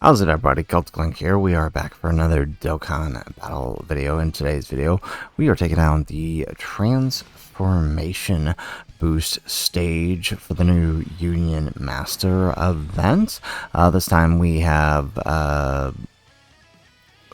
How's it, everybody? Clink here. We are back for another Dokkan Battle video. In today's video, we are taking down the Transformation Boost stage for the new Union Master event. This time we have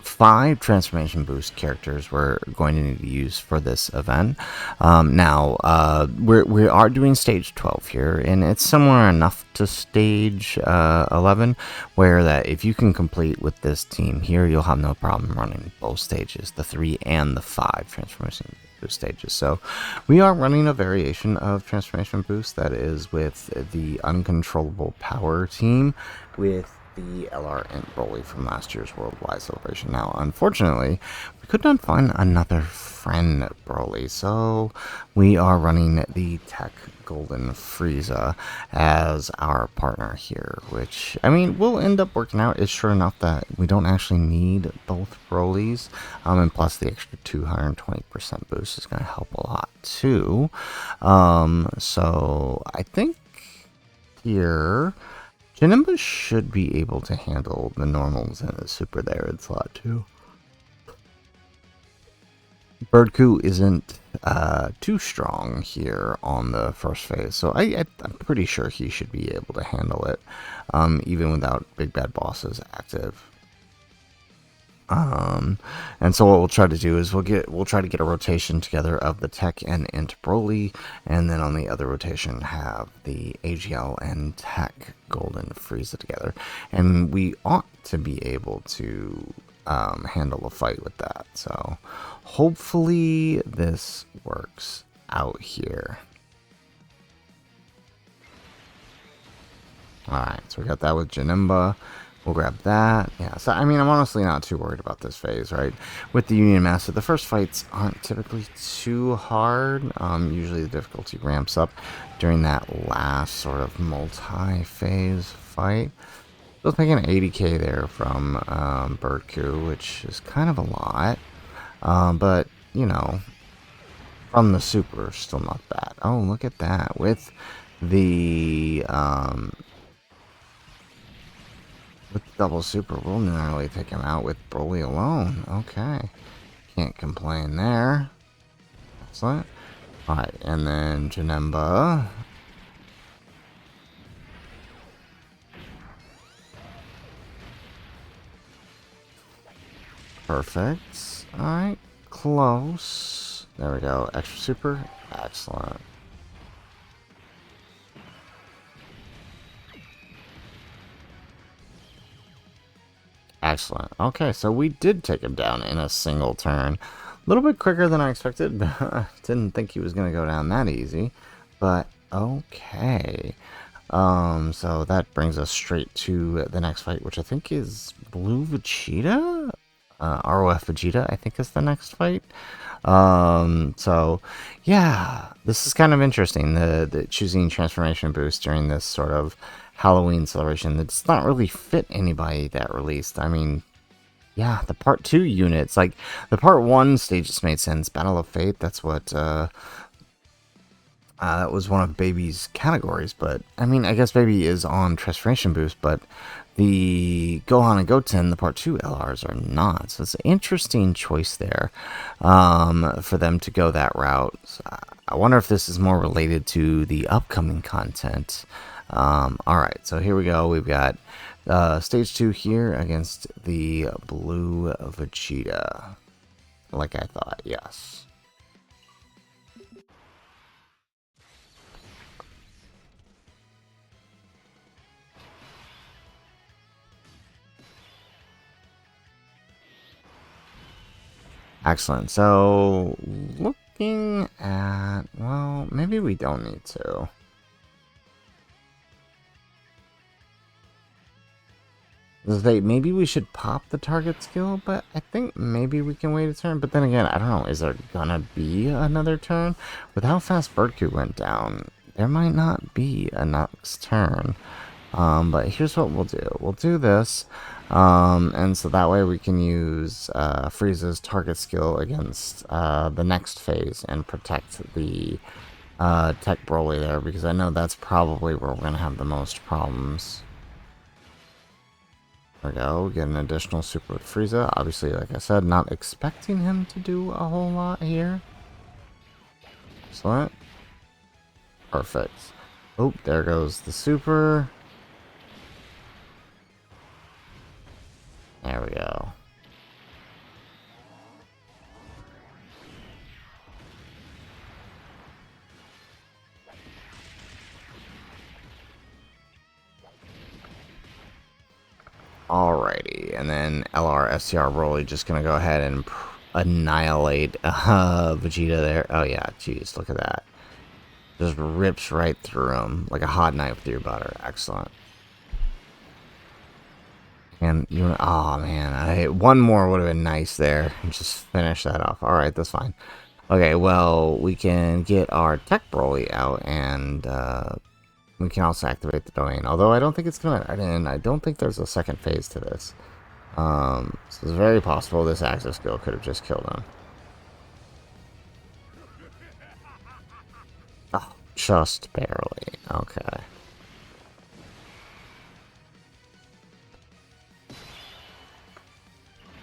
5 transformation boost characters we're going to need to use for this event. We are doing stage 12 here, and it's similar enough to stage 11, where that if you can complete with this team here, you'll have no problem running both stages, the 3 and the 5 transformation boost stages. So we are running a variation of transformation boost that is with the uncontrollable power team with the LR and Broly from last year's Worldwide Celebration. Now, unfortunately, we could not find another friend Broly, so we are running the Tech Golden Frieza as our partner here, which, I mean, will end up working out. It's sure enough that we don't actually need both Brolys, and plus the extra 220% boost is going to help a lot, too. So I think here Janemba should be able to handle the normals and the super there in slot 2. Birdcoo isn't too strong here on the first phase, so I'm pretty sure he should be able to handle it, even without Big Bad Bosses active. And so what we'll try to do is we'll try to get a rotation together of the Tech and Int Broly, and then on the other rotation have the AGL and Tech Golden Frieza together, and we ought to be able to handle a fight with that. So hopefully this works out here. Alright, so we got that with Janemba. We'll grab that. Yeah, so I mean, I'm honestly not too worried about this phase, right? With the Union Master, the first fights aren't typically too hard. Usually the difficulty ramps up during that last sort of multi-phase fight. Still taking 80k there from Birdcoo, which is kind of a lot. But, you know, from the super, still not bad. Oh, look at that. With the double super, we'll narrowly take him out with Broly alone. Okay. Can't complain there. Excellent. Alright, and then Janemba. Perfect. Alright, close. There we go. Extra super. Excellent. Excellent. Okay, so we did take him down in a single turn. A little bit quicker than I expected. Didn't think he was going to go down that easy. But, okay. So that brings us straight to the next fight, which I think is Blue Vegeta? ROF Vegeta, I think, is the next fight. So, yeah, this is kind of interesting, the choosing transformation boost during this sort of Halloween celebration. That does not really fit anybody that released. I mean, yeah, the part 2 units, like the part 1 stages made sense. Battle of Fate, that's what that was one of Baby's categories, but I mean, I guess Baby is on transformation boost, but the Gohan and Goten, the part 2 LRs, are not. So it's an interesting choice there for them to go that route. So I wonder if this is more related to the upcoming content. Alright, so here we go. We've got stage 2 here against the Blue Vegeta. Like I thought, yes. Excellent. So, looking at, well, maybe we don't need to. Maybe we should pop the target skill, but I think maybe we can wait a turn. But then again, I don't know, is there gonna be another turn? With how fast Birdcoo went down, there might not be a next turn. But here's what we'll do. We'll do this, and so that way we can use Frieza's target skill against the next phase and protect the Tech Broly there, because I know that's probably where we're going to have the most problems. There we go. Get an additional super with Frieza. Obviously, like I said, not expecting him to do a whole lot here. Excellent. Perfect. Oh, there goes the super. There we go. Alrighty, and then LR STR Broly just gonna go ahead and annihilate Vegeta there. Oh yeah, jeez, look at that. Just rips right through him like a hot knife through butter. Excellent. And you, oh man, one more would have been nice there. Just finish that off. All right, that's fine. Okay, well we can get our Tech Broly out, and we can also activate the domain. Although I don't think it's gonna, and I don't think there's a second phase to this. So it's very possible this access skill could have just killed him. Oh, just barely. Okay.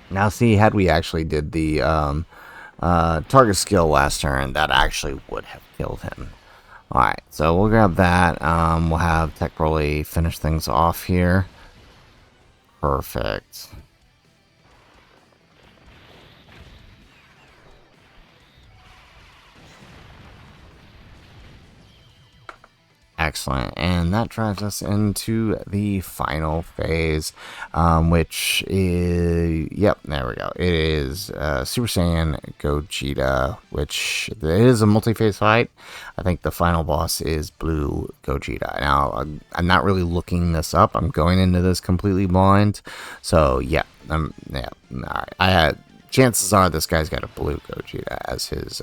Now see, had we actually did the target skill last turn, that actually would have killed him. Alright, so we'll grab that. We'll have Tech Broly finish things off here. Perfect. Excellent, and that drives us into the final phase, which is, yep, there we go. It is Super Saiyan Gogeta, which it is a multi-phase fight. I think the final boss is Blue Gogeta. Now, I'm not really looking this up. I'm going into this completely blind, so yeah, yeah. All right, chances are this guy's got a Blue Gogeta as his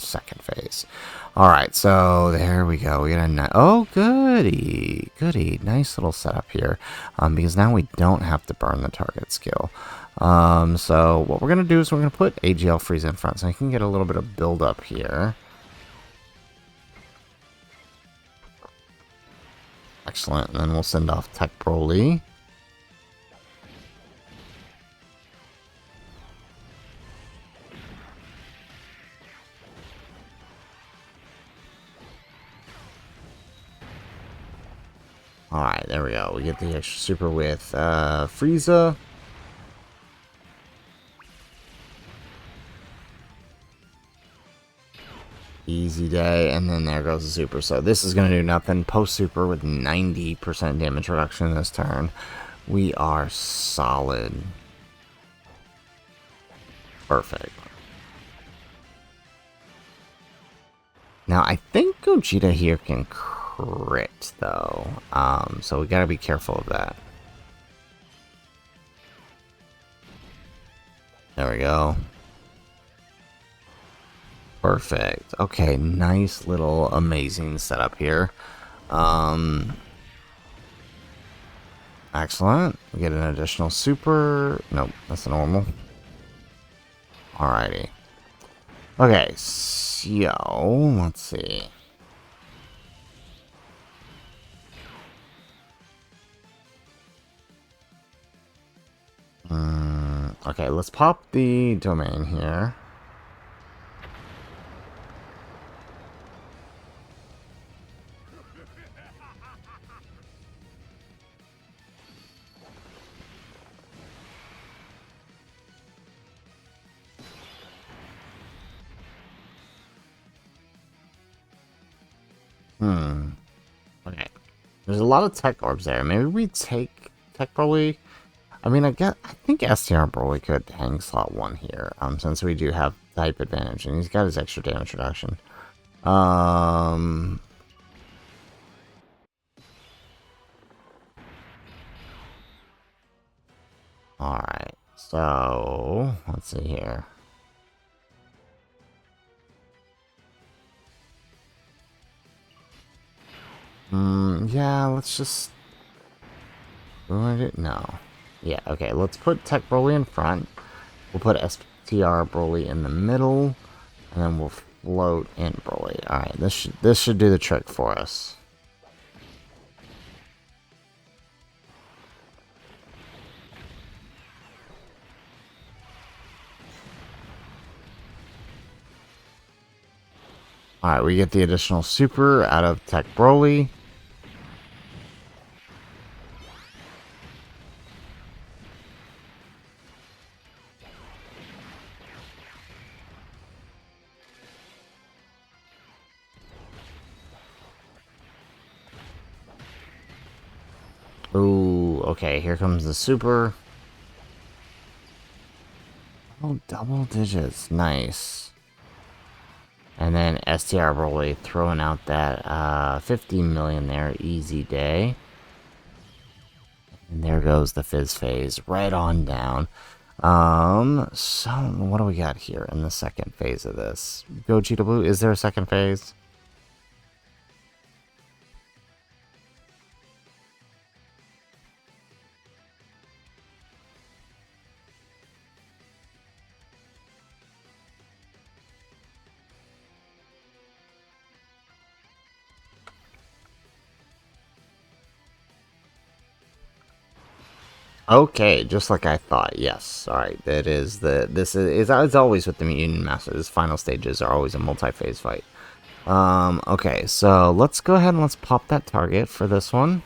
second phase. All right, so there we go. We got a oh goody, nice little setup here, because now we don't have to burn the target skill. So what we're gonna do is we're gonna put AGL Frieza in front, so I can get a little bit of build up here. Excellent, and then we'll send off Tech Broly. Alright, there we go. We get the extra super with Frieza. Easy day, and then there goes the super. So this is going to do nothing. Post super with 90% damage reduction this turn. We are solid. Perfect. Now, I think Gogeta here can crit, though. So we gotta be careful of that. There we go. Perfect. Okay, nice little amazing setup here. Excellent. We get an additional super. Nope, that's a normal. Alrighty. Okay, so let's see. Okay, let's pop the domain here. Okay. There's a lot of tech orbs there. Maybe we take Tech Broly. I mean, I think STR Broly could hang slot 1 here, since we do have type advantage, and he's got his extra damage reduction. Alright, so let's see here. Yeah, let's just ruin it. No. Yeah, okay, let's put Tech Broly in front. We'll put STR Broly in the middle, and then we'll float in Broly. Alright, this should do the trick for us. Alright, we get the additional super out of Tech Broly. Ooh, okay, here comes the super. Oh, double digits. Nice. And then STR Broly throwing out that 50 million there. Easy day. And there goes the Fizz phase. Right on down. So what do we got here in the second phase of this? Gogeta Blue, is there a second phase? Okay, just like I thought. Yes. All right. That is this is it's always with the Union Masters. Final stages are always a multi-phase fight. Okay, so let's go ahead and let's pop that target for this one.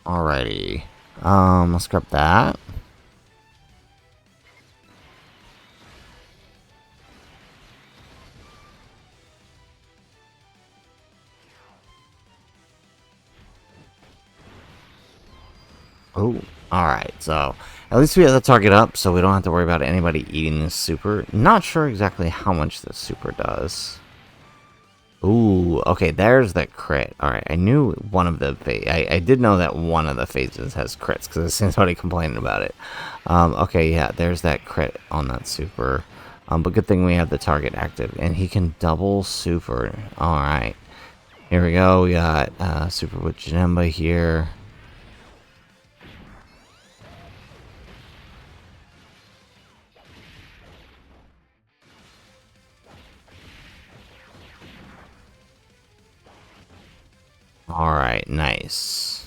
Alrighty. Let's grab that. Oh, alright, so at least we have the target up, so we don't have to worry about anybody eating this super. Not sure exactly how much this super does. Ooh, okay, there's that crit. Alright, I knew one of the... I did know that one of the phases has crits, because I've seen somebody complaining about it. Okay, yeah, there's that crit on that super. But good thing we have the target active, and he can double super. Alright, here we go. We got super with Janemba here. Alright, nice.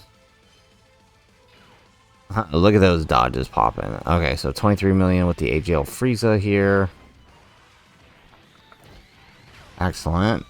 Look at those dodges popping. Okay, so 23 million with the AGL Frieza here. Excellent.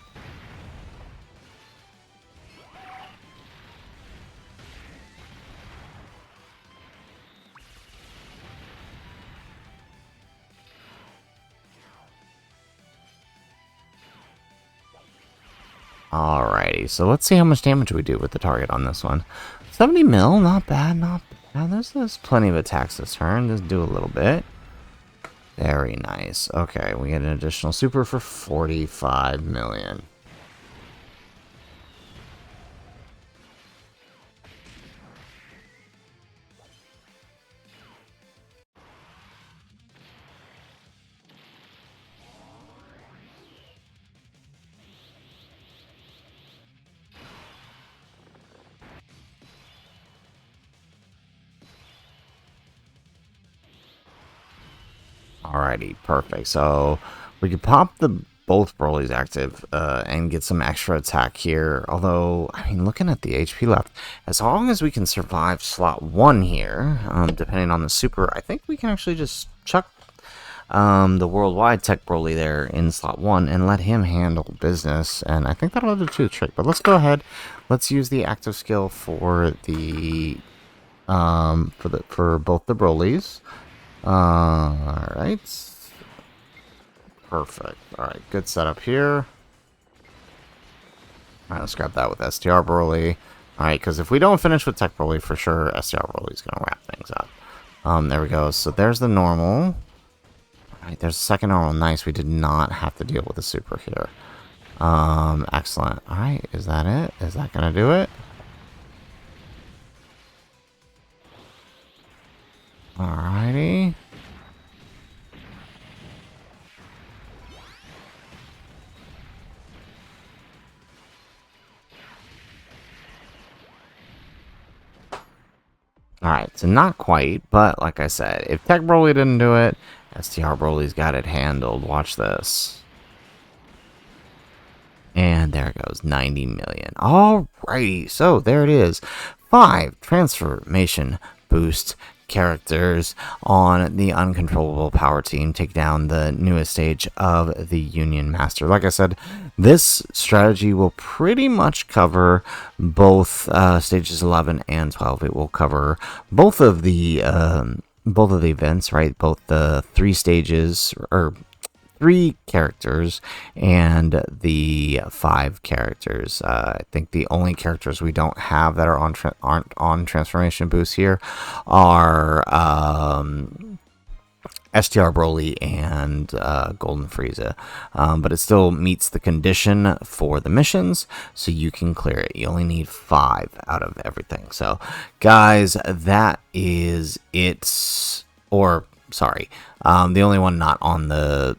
Alrighty, so let's see how much damage we do with the target on this one. 70 mil, not bad, not bad. There's plenty of attacks this turn. Just do a little bit. Very nice. Okay, we get an additional super for 45 million. Alrighty, perfect. So we could pop the both Broly's active and get some extra attack here. Although, I mean, looking at the HP left, as long as we can survive slot 1 here, depending on the super, I think we can actually just chuck the worldwide Tech Broly there in slot 1 and let him handle business. And I think that'll do the trick. But let's go ahead. Let's use the active skill for the for both the Brolys. Alright. Perfect. Alright, good setup here. Alright, let's grab that with STR Broly. Alright, because if we don't finish with Tech Broly, for sure, STR Broly's going to wrap things up. There we go. So there's the normal. Alright, there's the second normal. Nice. We did not have to deal with a super here. Excellent. Alright, is that it? Is that going to do it? Alrighty. Alright, so not quite, but like I said, if Tech Broly didn't do it, STR Broly's got it handled. Watch this. And there it goes, 90 million. Alrighty, so there it is. 5 transformation boost characters on the uncontrollable power team take down the newest stage of the Union Master. Like I said, this strategy will pretty much cover both stages 11 and 12. It will cover both of the events, right? Both the 3 stages, or 3 characters, and the 5 characters. I think the only characters we don't have that are aren't on transformation boost here are STR Broly and Golden Frieza, but it still meets the condition for the missions, so you can clear it. You only need 5 out of everything. So, guys, that is it. Or, sorry, the only one not on the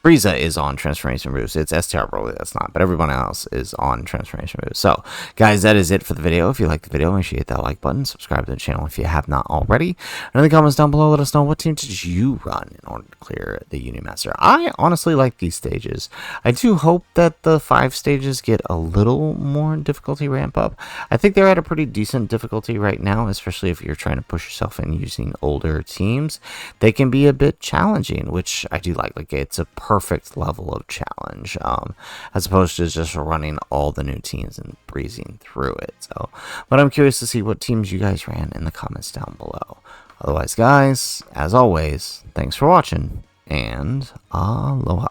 Frieza is on Transformation Boost. It's STR Broly that's not, but everyone else is on Transformation Boost. So, guys, that is it for the video. If you liked the video, make sure you hit that like button. Subscribe to the channel if you have not already. And in the comments down below, let us know what team did you run in order to clear the Union Master. I honestly like these stages. I do hope that the 5 stages get a little more difficulty ramp up. I think they're at a pretty decent difficulty right now, especially if you're trying to push yourself in using older teams. They can be a bit challenging, which I do like. Like, it's a perfect level of challenge, as opposed to just running all the new teams and breezing through it. So, but I'm curious to see what teams you guys ran in the comments down below. Otherwise, guys, as always, thanks for watching, and aloha.